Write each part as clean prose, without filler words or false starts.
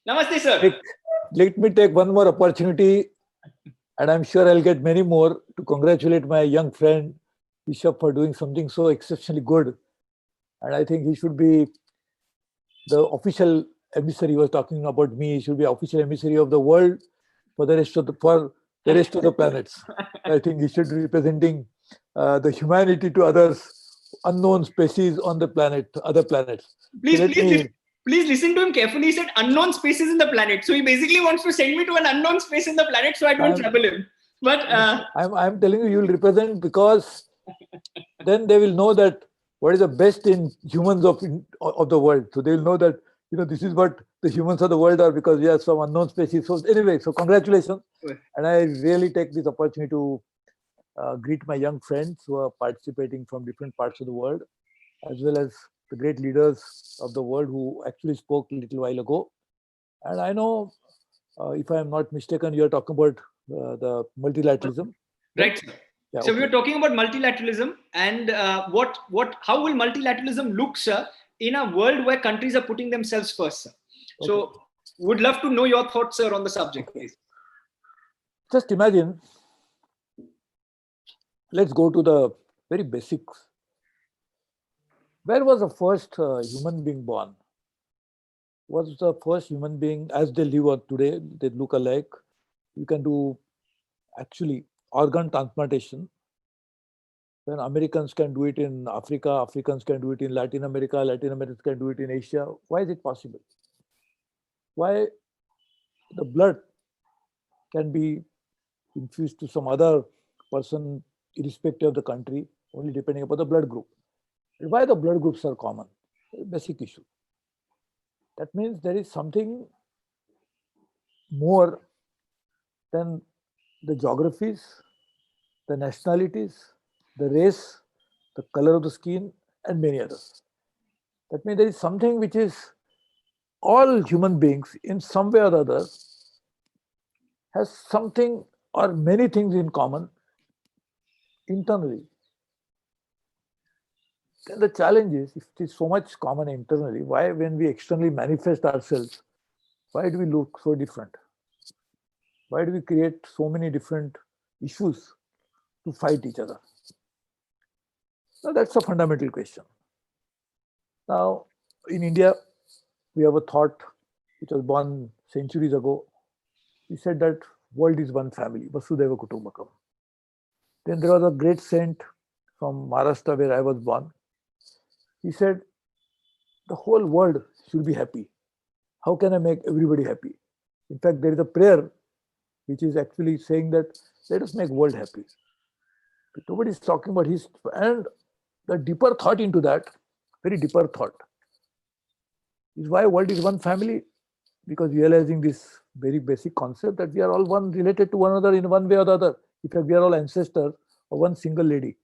Namaste, sir. Take, let me take one more opportunity, and I'm sure I'll get many more, to congratulate my young friend Bishop for doing something so exceptionally good. And I think he should be the official emissary. He was talking about me. He should be official emissary of the world for the rest of the planets. I think he should be representing the humanity to others, unknown species on the planet, other planets. So Please, let please, me. please listen to him carefully. He said unknown spaces in the planet. So he basically wants to send me to an unknown space in the planet so I don't I'm, trouble him. But I'm telling you, you will represent, because then they will know that what is the best in humans of the world. So they will know that, this is what the humans of the world are, because we are some unknown species. So anyway, so congratulations, and I really take this opportunity to greet my young friends who are participating from different parts of the world, as well as the great leaders of the world who actually spoke a little while ago. And I know, if I am not mistaken, you are talking about the multilateralism, right? right, sir. Yeah, So we okay. were talking about multilateralism and how will multilateralism look, sir, in a world where countries are putting themselves first, sir? So Okay. would love to know your thoughts, sir, on the subject, Okay. please. Just imagine, let's go to the very basics. Where was the first human being born? Was the first human being, as they live on today, they look alike. You can do actually organ transplantation. When Americans can do it in Africa, Africans can do it in Latin America, Latin Americans can do it in Asia. Why is it possible? Why the blood can be infused to some other person, irrespective of the country, only depending upon the blood group? And why the blood groups are common? Basic issue. That means there is something more than the geographies, the nationalities, the race, the color of the skin, and many others. That means there is something which is all human beings, in some way or the other, has something or many things in common internally. Then the challenge is, if it is so much common internally, why, when we externally manifest ourselves, why do we look so different? Why do we create so many different issues to fight each other? Now, that's a fundamental question. Now, in India, we have a thought which was born centuries ago. We said that world is one family, Vasudhaiva Kutumbakam. Then there was a great saint from Maharashtra, where I was born. He said, the whole world should be happy. How can I make everybody happy? In fact, there is a prayer which is actually saying that, let us make world happy. But nobody is talking about his, and the deeper thought into that, very deeper thought, is why world is one family. Because realizing this very basic concept that we are all one, related to one another in one way or the other. In fact, we are all ancestors of one single lady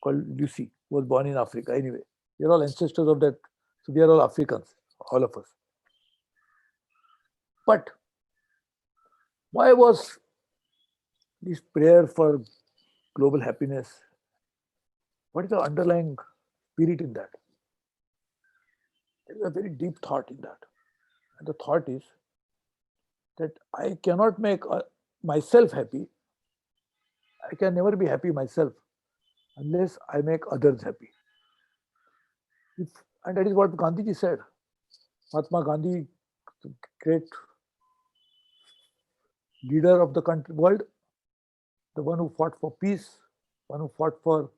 called Lucy, who was born in Africa. Anyway, we are all ancestors of that. So we are all Africans, all of us. But why was this prayer for global happiness? What is the underlying spirit in that? There is a very deep thought in that. And the thought is that I cannot make myself happy. I can never be happy myself unless I make others happy. And that is what Gandhiji said. Mahatma Gandhi, the great leader of the country, world, the one who fought for peace, one who fought for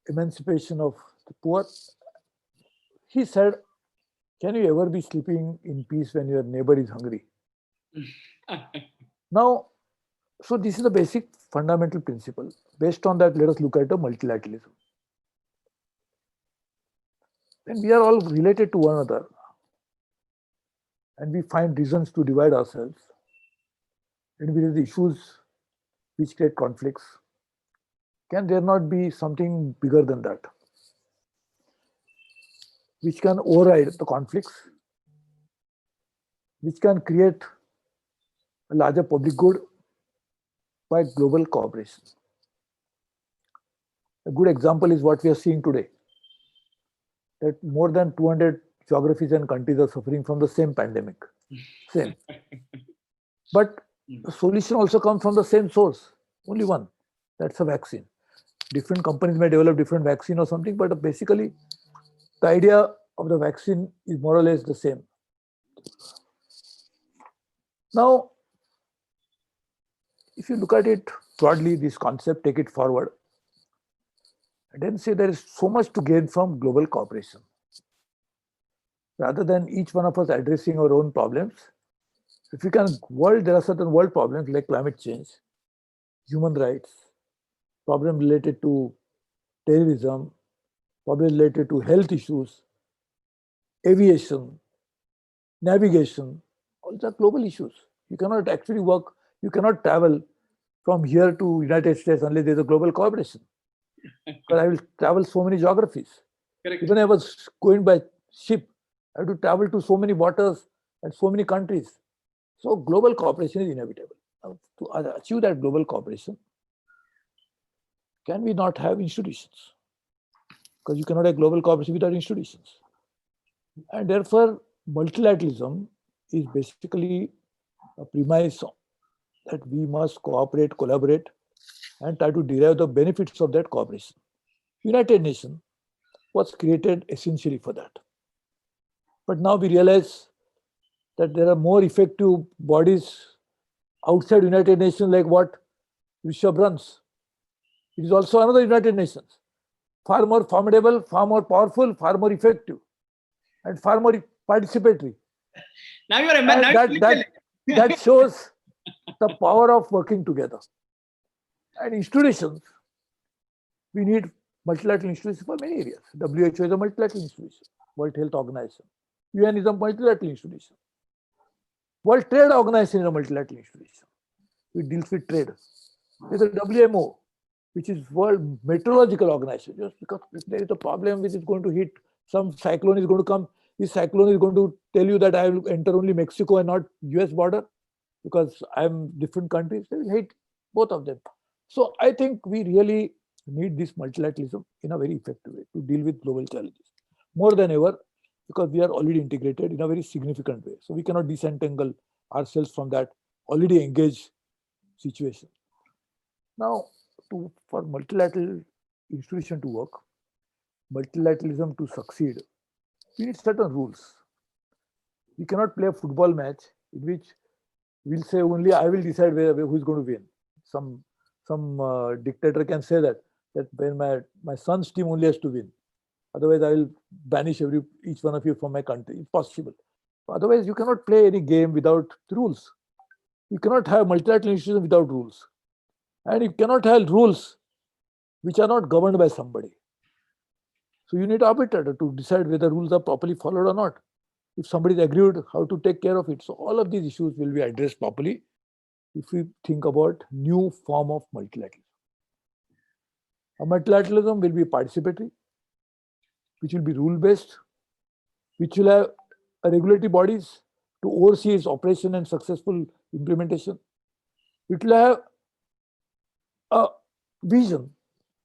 emancipation of the poor, he said, can you ever be sleeping in peace when your neighbor is hungry? Now, so this is a basic fundamental principle. Based on that, let us look at the multilateralism. When we are all related to one another and we find reasons to divide ourselves, and we have the issues which create conflicts, can there not be something bigger than that, which can override the conflicts, which can create a larger public good by global cooperation? A good example is what we are seeing today, that more than 200 geographies and countries are suffering from the same pandemic. Same. But the solution also comes from the same source. Only one. That's a vaccine. Different companies may develop different vaccine or something, but basically the idea of the vaccine is more or less the same. Now, if you look at it broadly, this concept, take it forward, and then say there is so much to gain from global cooperation. Rather than each one of us addressing our own problems, if we can, there are certain world problems like climate change, human rights, problem related to terrorism, problem related to health issues, aviation, navigation, all the global issues. You cannot actually work, you cannot travel from here to United States unless there's a global cooperation. Because I will travel so many geographies. Correct. Even I was going by ship, I have to travel to so many waters and so many countries. So global cooperation is inevitable. Now, to achieve that global cooperation, can we not have institutions? Because you cannot have global cooperation without institutions. And therefore, multilateralism is basically a premise that we must cooperate, collaborate, and try to derive the benefits of that cooperation. United Nations was created essentially for that. But now we realize that there are more effective bodies outside United Nations, like what Rishabh runs. It is also another United Nations, far more formidable, far more powerful, far more effective, and far more participatory. Now you are that shows the power of working together. And institutions, we need multilateral institutions for many areas. WHO is a multilateral institution. World Health Organization. UN is a multilateral institution. World Trade Organization is a multilateral institution. It deals with trade. There's a WMO, which is World Meteorological Organization. Just because there is a problem which is going to hit, some cyclone is going to come, this cyclone is going to tell you that I will enter only Mexico and not US border because I'm different countries. They will hate both of them. So I think we really need this multilateralism in a very effective way to deal with global challenges. More than ever, because we are already integrated in a very significant way. So we cannot disentangle ourselves from that already engaged situation. Now, for multilateral institution to work, multilateralism to succeed, we need certain rules. We cannot play a football match in which we'll say only I will decide who is going to win. Some dictator can say that when my son's team only has to win. Otherwise, I will banish each one of you from my country. It's possible. Otherwise, you cannot play any game without rules. You cannot have multilateral institutions without rules. And you cannot have rules which are not governed by somebody. So you need an arbitrator to decide whether rules are properly followed or not. If somebody is agreed, how to take care of it. So all of these issues will be addressed properly if we think about new form of multilateralism. A multilateralism will be participatory, which will be rule-based, which will have regulatory bodies to oversee its operation and successful implementation. It will have a vision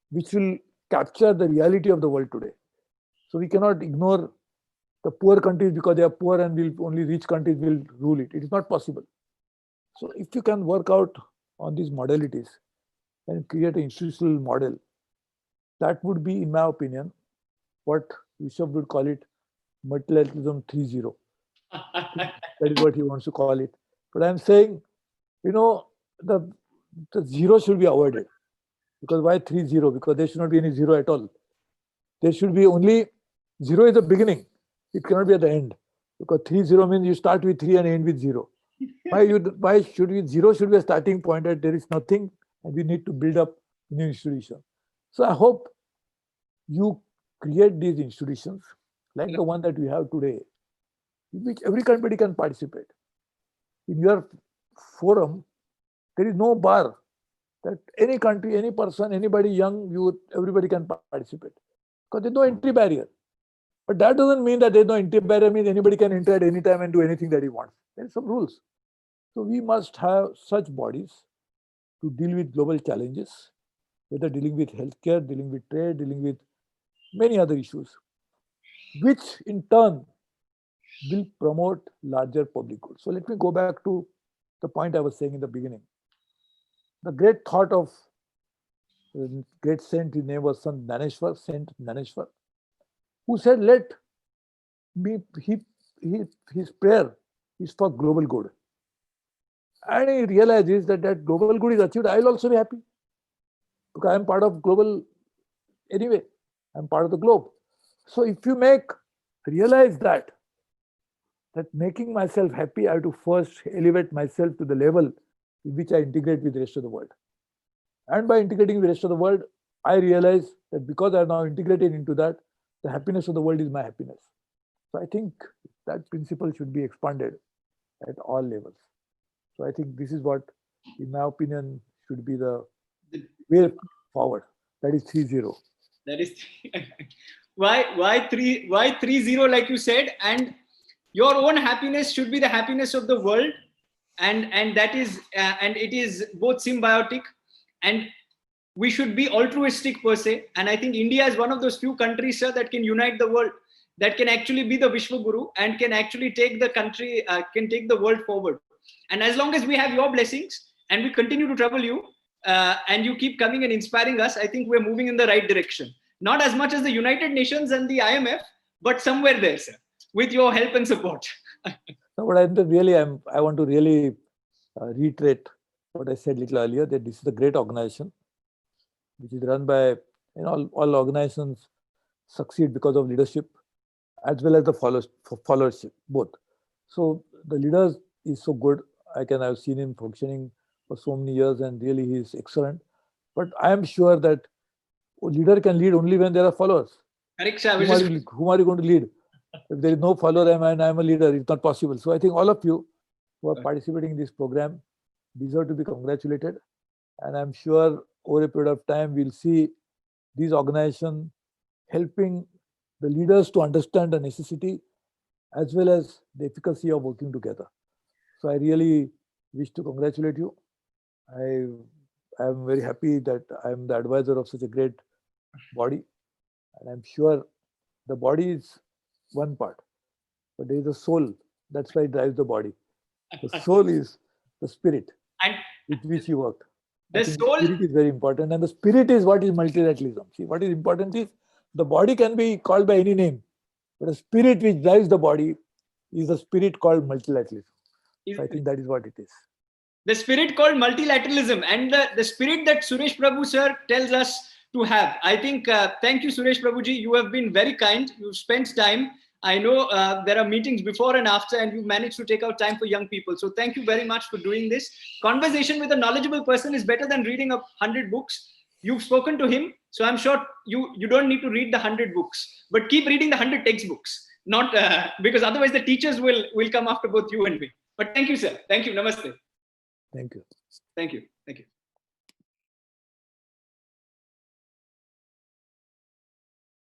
which will capture the reality of the world today. So we cannot ignore the poor countries because they are poor and only rich countries will rule it. It is not possible. So if you can work out on these modalities and create an institutional model, that would be, in my opinion, what Rishabh would call it multilateralism 3.0. That is what he wants to call it. But I'm saying, the zero should be avoided. Because why 3.0? Because there should not be any zero at all. There should be only zero is the beginning. It cannot be at the end. Because 3.0 means you start with 3 and end with 0. Why should we? Zero should be a starting point that there is nothing and we need to build up new institution. So I hope you create these institutions like the one that we have today, in which every country can participate. In your forum, there is no bar that any country, any person, anybody, young, youth, everybody can participate. Because there's no entry barrier. But that doesn't mean that there's no entry barrier, means anybody can enter at any time and do anything that he wants. There are some rules. So we must have such bodies to deal with global challenges, whether dealing with healthcare, dealing with trade, dealing with many other issues, which in turn will promote larger public good. So let me go back to the point I was saying in the beginning. The great thought of great saint, his name was Saint Naneshwar, who said, let me, his prayer is for global good. And he realizes that that global good is achieved, I will also be happy. Because I am part of global anyway. I am part of the globe. So if you realize that making myself happy, I have to first elevate myself to the level in which I integrate with the rest of the world. And by integrating with the rest of the world, I realize that because I am now integrated into that, the happiness of the world is my happiness. So I think that principle should be expanded at all levels. So I think this is what, in my opinion, should be the way forward. That is 3-0. That is why 30, like you said, and your own happiness should be the happiness of the world, and that is and it is both symbiotic, and we should be altruistic per se. And I think India is one of those few countries, sir, that can unite the world, that can actually be the Vishwa Guru and can actually take the country, can take the world forward. And as long as we have your blessings and we continue to trouble you, and you keep coming and inspiring us, I think we're moving in the right direction. Not as much as the United Nations and the IMF, but somewhere there, sir, with your help and support. No, but I want to really reiterate what I said a little earlier, that this is a great organization, which is run by, all organizations succeed because of leadership as well as the followership, both. So the leader is so good. I've seen him functioning for so many years, and really he is excellent. But I am sure that a leader can lead only when there are followers. Correct, sir. Whom are you going to lead? If there is no follower and I am a leader, it's not possible. So I think all of you who are participating in this program deserve to be congratulated. And I'm sure over a period of time, we'll see these organizations helping the leaders to understand the necessity as well as the efficacy of working together. So I really wish to congratulate you. I am very happy that I am the advisor of such a great body. And I'm sure the body is one part, but there is a soul. That's why it drives the body. The soul is the spirit with which you work. The spirit is very important, and the spirit is what is multilateralism. See, what is important is the body can be called by any name, but the spirit which drives the body is the spirit called multilateralism. So I think that is what it is. The spirit called multilateralism, and the spirit that Suresh Prabhu sir tells us to have. I think, thank you, Suresh Prabhuji. You have been very kind. You've spent time. I know there are meetings before and after, and you've managed to take out time for young people. So thank you very much for doing this. Conversation with a knowledgeable person is better than reading 100 books. You've spoken to him, so I'm sure you don't need to read the 100 books, but keep reading the 100 textbooks. Not because otherwise the teachers will come after both you and me. But thank you, sir. Thank you. Namaste. Thank you. Thank you. Thank you.